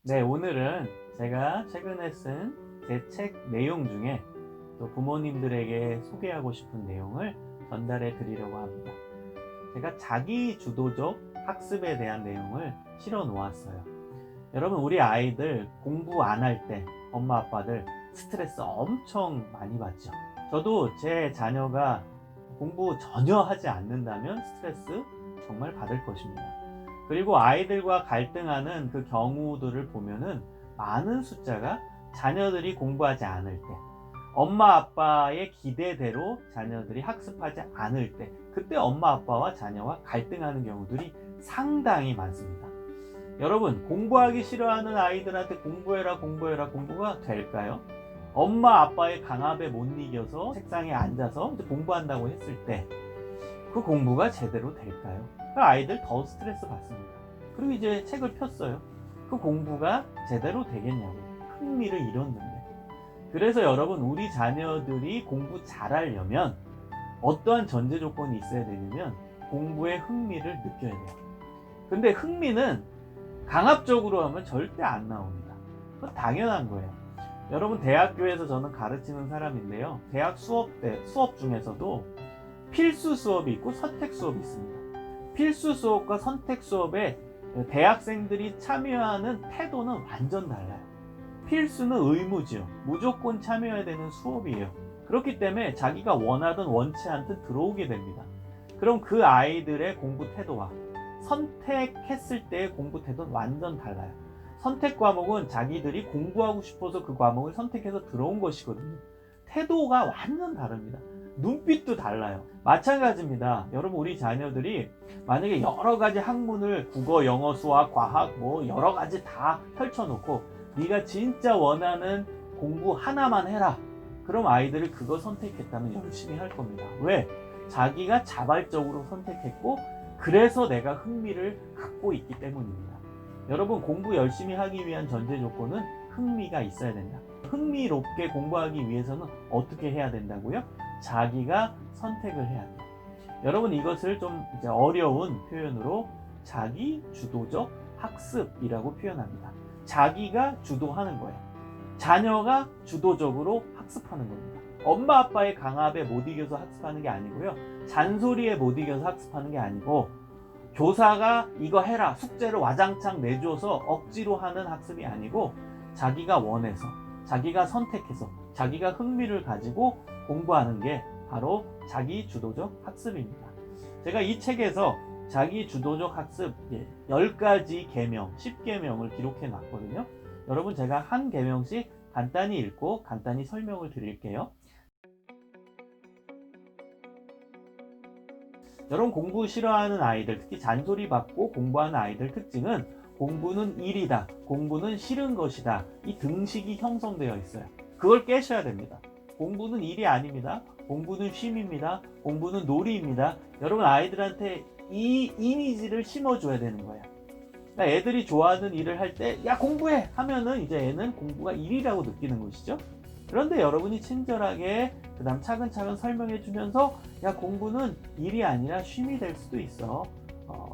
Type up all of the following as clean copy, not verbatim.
네, 오늘은 제가 최근에 쓴 제 책 내용 중에 또 부모님들에게 소개하고 싶은 내용을 전달해 드리려고 합니다. 제가 자기 주도적 학습에 대한 내용을 실어 놓았어요. 여러분, 우리 아이들 공부 안 할 때 엄마 아빠들 스트레스 엄청 많이 받죠. 저도 제 자녀가 공부 전혀 하지 않는다면 스트레스 정말 받을 것입니다. 그리고 아이들과 갈등하는 그 경우들을 보면은 많은 숫자가 자녀들이 공부하지 않을 때, 엄마 아빠의 기대대로 자녀들이 학습하지 않을 때, 그때 엄마 아빠와 자녀와 갈등하는 경우들이 상당히 많습니다. 여러분, 공부하기 싫어하는 아이들한테 공부가 될까요? 엄마 아빠의 강압에 못 이겨서 책상에 앉아서 공부한다고 했을 때 그 공부가 제대로 될까요? 그 아이들 더 스트레스 받습니다. 그리고 이제 책을 폈어요. 그 공부가 제대로 되겠냐고. 흥미를 잃었는데. 그래서 여러분, 우리 자녀들이 공부 잘하려면 어떠한 전제 조건이 있어야 되냐면 공부에 흥미를 느껴야 돼요. 근데 흥미는 강압적으로 하면 절대 안 나옵니다. 그건 당연한 거예요. 여러분, 대학교에서 저는 가르치는 사람인데요. 대학 수업 중에서도 필수 수업이 있고 선택 수업이 있습니다. 필수 수업과 선택 수업에 대학생들이 참여하는 태도는 완전 달라요. 필수는 의무지요. 무조건 참여해야 되는 수업이에요. 그렇기 때문에 자기가 원하든 원치 않든 들어오게 됩니다. 그럼 그 아이들의 공부 태도와 선택했을 때의 공부 태도는 완전 달라요. 선택 과목은 자기들이 공부하고 싶어서 그 과목을 선택해서 들어온 것이거든요. 태도가 완전 다릅니다. 눈빛도 달라요. 마찬가지입니다. 여러분, 우리 자녀들이 만약에 여러 가지 학문을 국어, 영어, 수학, 과학 뭐 여러 가지 다 펼쳐놓고 네가 진짜 원하는 공부 하나만 해라. 그럼 아이들이 그거 선택했다면 열심히 할 겁니다. 왜? 자기가 자발적으로 선택했고 그래서 내가 흥미를 갖고 있기 때문입니다. 여러분, 공부 열심히 하기 위한 전제 조건은 흥미가 있어야 된다. 흥미롭게 공부하기 위해서는 어떻게 해야 된다고요? 자기가 선택을 해야 돼요. 여러분, 이것을 좀 이제 어려운 표현으로 자기 주도적 학습이라고 표현합니다. 자기가 주도하는 거예요. 자녀가 주도적으로 학습하는 겁니다. 엄마 아빠의 강압에 못 이겨서 학습하는 게 아니고요. 잔소리에 못 이겨서 학습하는 게 아니고 교사가 이거 해라 숙제를 와장창 내줘서 억지로 하는 학습이 아니고 자기가 원해서 자기가 선택해서 자기가 흥미를 가지고 공부하는 게 바로 자기 주도적 학습입니다. 제가 이 책에서 자기 주도적 학습 10가지 계명, 10계명을 기록해 놨거든요. 여러분, 제가 한 계명씩 간단히 읽고 간단히 설명을 드릴게요. 여러분, 공부 싫어하는 아이들, 특히 잔소리 받고 공부하는 아이들 특징은 공부는 일이다, 공부는 싫은 것이다, 이 등식이 형성되어 있어요. 그걸 깨셔야 됩니다. 공부는 일이 아닙니다. 공부는 쉼입니다. 공부는 놀이입니다. 여러분, 아이들한테 이 이미지를 심어줘야 되는 거예요. 그러니까 애들이 좋아하는 일을 할 때 야 공부해 하면은 이제 애는 공부가 일이라고 느끼는 것이죠. 그런데 여러분이 친절하게 그 다음 차근차근 설명해 주면서 야 공부는 일이 아니라 쉼이 될 수도 있어.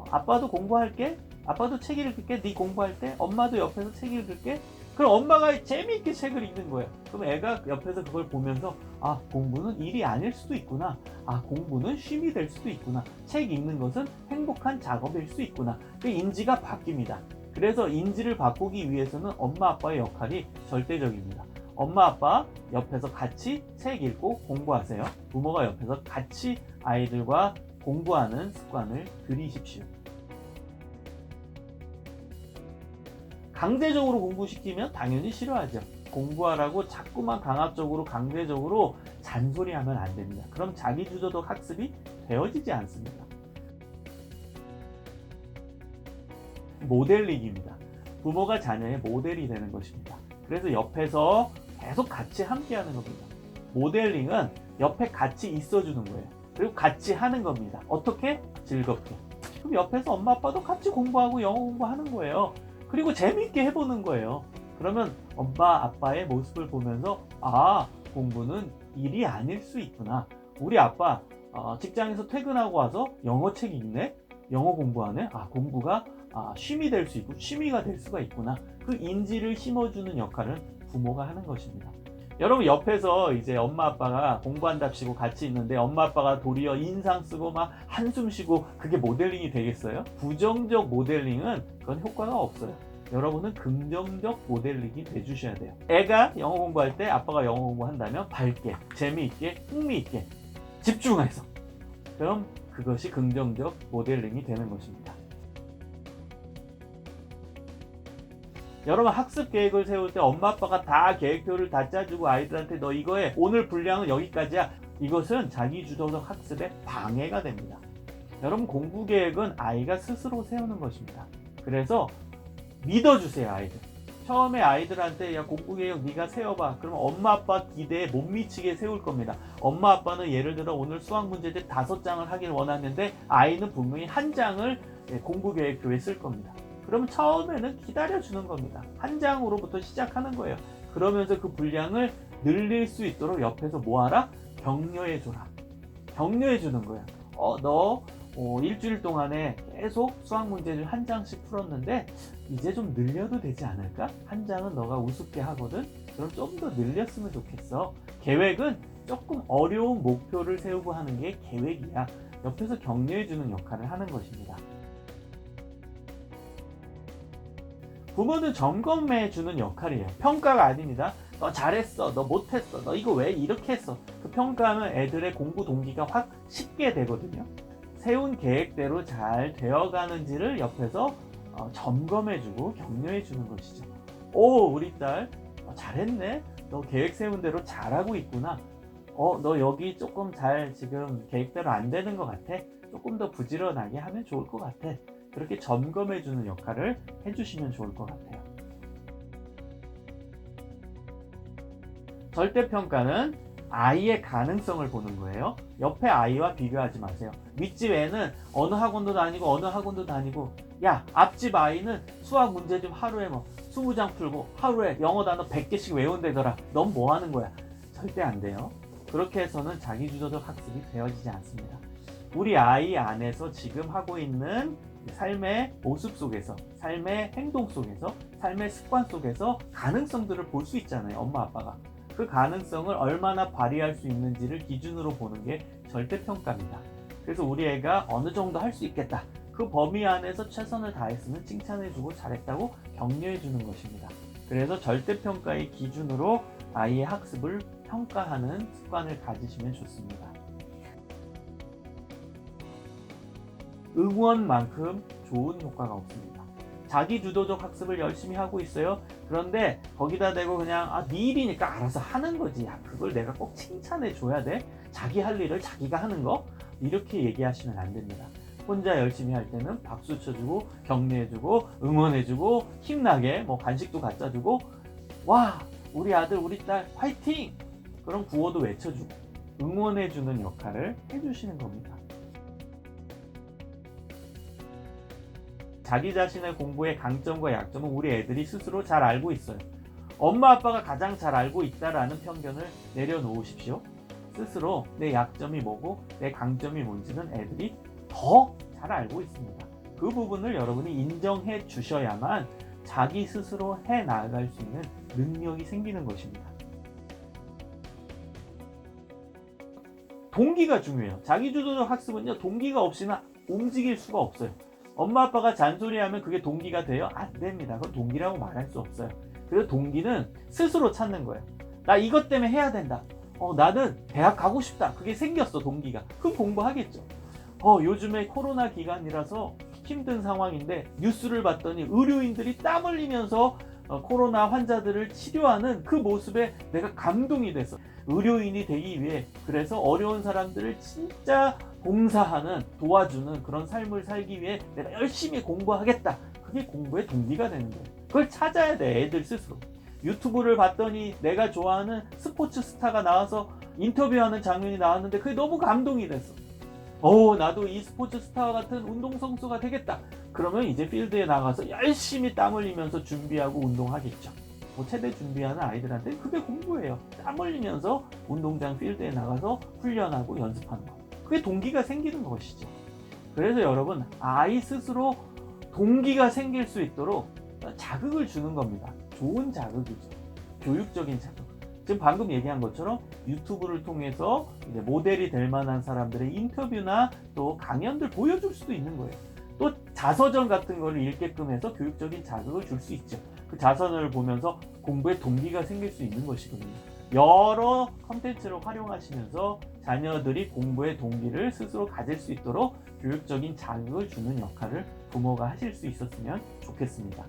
아빠도 공부할게. 아빠도 책 읽을게. 네 공부할 때 엄마도 옆에서 책 읽을게. 그럼 엄마가 재미있게 책을 읽는 거예요. 그럼 애가 옆에서 그걸 보면서 아, 공부는 일이 아닐 수도 있구나. 아, 공부는 쉼이 될 수도 있구나. 책 읽는 것은 행복한 작업일 수 있구나. 그 인지가 바뀝니다. 그래서 인지를 바꾸기 위해서는 엄마 아빠의 역할이 절대적입니다. 엄마 아빠 옆에서 같이 책 읽고 공부하세요. 부모가 옆에서 같이 아이들과 공부하는 습관을 들이십시오. 강제적으로 공부시키면 당연히 싫어하죠. 공부하라고 자꾸만 강압적으로 강제적으로 잔소리하면 안 됩니다. 그럼 자기주도적 학습이 되어지지 않습니다. 모델링입니다. 부모가 자녀의 모델이 되는 것입니다. 그래서 옆에서 계속 같이 함께 하는 겁니다. 모델링은 옆에 같이 있어주는 거예요. 그리고 같이 하는 겁니다. 어떻게? 즐겁게. 그럼 옆에서 엄마 아빠도 같이 공부하고 영어 공부하는 거예요. 그리고 재미있게 해보는 거예요. 그러면 엄마 아빠의 모습을 보면서 아, 공부는 일이 아닐 수 있구나. 우리 아빠 직장에서 퇴근하고 와서 영어 책 읽네? 영어 공부하네? 아, 공부가 쉼이 될 수 있고 취미가 될 수가 있구나. 그 인지를 심어주는 역할은 부모가 하는 것입니다. 여러분 옆에서 이제 엄마 아빠가 공부한답시고 같이 있는데 엄마 아빠가 도리어 인상 쓰고 막 한숨 쉬고 그게 모델링이 되겠어요? 부정적 모델링은 그건 효과가 없어요. 여러분은 긍정적 모델링이 돼주셔야 돼요. 애가 영어 공부할 때 아빠가 영어 공부한다면 밝게, 재미있게, 흥미있게, 집중해서. 그럼 그것이 긍정적 모델링이 되는 것입니다. 여러분 학습 계획을 세울 때 엄마 아빠가 다 계획표를 다 짜주고 아이들한테 너 이거 해, 오늘 분량은 여기까지야. 이것은 자기주도적 학습에 방해가 됩니다. 여러분 공부 계획은 아이가 스스로 세우는 것입니다. 그래서 믿어주세요. 아이들 처음에 아이들한테 야 공부 계획 네가 세워봐. 그러면 엄마 아빠 기대에 못 미치게 세울 겁니다. 엄마 아빠는 예를 들어 오늘 수학 문제집 5장을 하길 원하는데 아이는 분명히 1장을 공부 계획표에 쓸 겁니다. 그러면 처음에는 기다려주는 겁니다. 1장으로부터 시작하는 거예요. 그러면서 그 분량을 늘릴 수 있도록 옆에서 뭐하라? 격려해줘라. 격려해주는 거야. 너 일주일 동안에 계속 수학 문제를 1장씩 풀었는데 이제 좀 늘려도 되지 않을까? 1장은 너가 우습게 하거든? 그럼 좀 더 늘렸으면 좋겠어. 계획은 조금 어려운 목표를 세우고 하는 게 계획이야. 옆에서 격려해주는 역할을 하는 것입니다. 부모는 점검해주는 역할이에요. 평가가 아닙니다. 너 잘했어, 너 못했어, 너 이거 왜 이렇게 했어. 그 평가하면 애들의 공부 동기가 확 식게 되거든요. 세운 계획대로 잘 되어가는지를 옆에서 점검해주고 격려해주는 것이죠. 오, 우리 딸 잘했네. 너 계획 세운 대로 잘하고 있구나. 너 여기 조금 잘 지금 계획대로 안 되는 것 같아. 조금 더 부지런하게 하면 좋을 것 같아. 그렇게 점검해주는 역할을 해주시면 좋을 것 같아요. 절대평가는 아이의 가능성을 보는 거예요. 옆에 아이와 비교하지 마세요. 윗집 애는 어느 학원도 다니고 어느 학원도 다니고 야 앞집 아이는 수학 문제 좀 하루에 20장 풀고 하루에 영어 단어 100개씩 외운다더라. 넌 뭐 하는 거야? 절대 안 돼요. 그렇게 해서는 자기주도적 학습이 되어지지 않습니다. 우리 아이 안에서 지금 하고 있는 삶의 모습 속에서, 삶의 행동 속에서, 삶의 습관 속에서 가능성들을 볼 수 있잖아요. 엄마 아빠가. 그 가능성을 얼마나 발휘할 수 있는지를 기준으로 보는 게 절대평가입니다. 그래서 우리 애가 어느 정도 할 수 있겠다. 그 범위 안에서 최선을 다했으면 칭찬해주고 잘했다고 격려해주는 것입니다. 그래서 절대평가의 기준으로 아이의 학습을 평가하는 습관을 가지시면 좋습니다. 응원만큼 좋은 효과가 없습니다. 자기주도적 학습을 열심히 하고 있어요. 그런데 거기다 대고 그냥 네 일이니까 알아서 하는 거지. 그걸 내가 꼭 칭찬해 줘야 돼? 자기 할 일을 자기가 하는 거? 이렇게 얘기하시면 안 됩니다. 혼자 열심히 할 때는 박수 쳐주고 격려해주고 응원해주고 힘나게 간식도 갖다 주고 와 우리 아들 우리 딸 화이팅! 그런 구호도 외쳐주고 응원해주는 역할을 해주시는 겁니다. 자기 자신의 공부의 강점과 약점은 우리 애들이 스스로 잘 알고 있어요. 엄마 아빠가 가장 잘 알고 있다라는 편견을 내려놓으십시오. 스스로 내 약점이 뭐고 내 강점이 뭔지는 애들이 더 잘 알고 있습니다. 그 부분을 여러분이 인정해 주셔야만 자기 스스로 해 나갈 수 있는 능력이 생기는 것입니다. 동기가 중요해요. 자기주도적 학습은요, 동기가 없이는 움직일 수가 없어요. 엄마 아빠가 잔소리하면 그게 동기가 돼요? 안 됩니다. 그건 동기라고 말할 수 없어요. 그래서 동기는 스스로 찾는 거예요. 나 이것 때문에 해야 된다. 나는 대학 가고 싶다. 그게 생겼어, 동기가. 그럼 공부하겠죠. 요즘에 코로나 기간이라서 힘든 상황인데 뉴스를 봤더니 의료인들이 땀 흘리면서 코로나 환자들을 치료하는 그 모습에 내가 감동이 됐어. 의료인이 되기 위해, 그래서 어려운 사람들을 진짜 봉사하는, 도와주는 그런 삶을 살기 위해 내가 열심히 공부하겠다. 그게 공부의 동기가 되는 거예요. 그걸 찾아야 돼, 애들 스스로. 유튜브를 봤더니 내가 좋아하는 스포츠 스타가 나와서 인터뷰하는 장면이 나왔는데 그게 너무 감동이 됐어. 나도 이 스포츠 스타와 같은 운동선수가 되겠다. 그러면 이제 필드에 나가서 열심히 땀 흘리면서 준비하고 운동하겠죠. 체대 준비하는 아이들한테 그게 공부예요. 땀 흘리면서 운동장 필드에 나가서 훈련하고 연습하는 거. 그게 동기가 생기는 것이죠. 그래서 여러분, 아이 스스로 동기가 생길 수 있도록 자극을 주는 겁니다. 좋은 자극이죠. 교육적인 자극. 지금 방금 얘기한 것처럼 유튜브를 통해서 이제 모델이 될 만한 사람들의 인터뷰나 또 강연들 보여줄 수도 있는 거예요. 또 자서전 같은 거를 읽게끔 해서 교육적인 자극을 줄 수 있죠. 그 자서전을 보면서 공부에 동기가 생길 수 있는 것이거든요. 여러 컨텐츠를 활용하시면서 자녀들이 공부의 동기를 스스로 가질 수 있도록 교육적인 자극을 주는 역할을 부모가 하실 수 있었으면 좋겠습니다.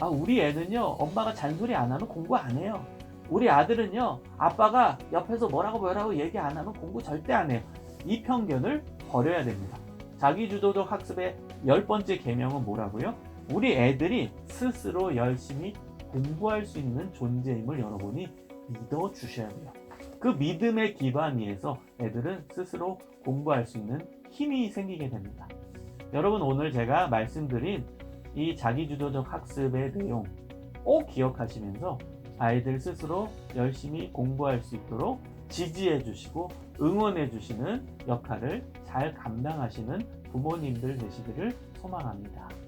우리 애는요, 엄마가 잔소리 안 하면 공부 안 해요. 우리 아들은요, 아빠가 옆에서 뭐라고 얘기 안 하면 공부 절대 안 해요. 이 편견을 버려야 됩니다. 자기주도적 학습의 10번째 계명은 뭐라고요? 우리 애들이 스스로 열심히 공부할 수 있는 존재임을 여러분이 믿어주셔야 돼요. 그 믿음의 기반 위에서 애들은 스스로 공부할 수 있는 힘이 생기게 됩니다. 여러분, 오늘 제가 말씀드린 이 자기주도적 학습의 내용 꼭 기억하시면서 아이들 스스로 열심히 공부할 수 있도록 지지해 주시고 응원해 주시는 역할을 잘 감당하시는 부모님들 되시기를 소망합니다.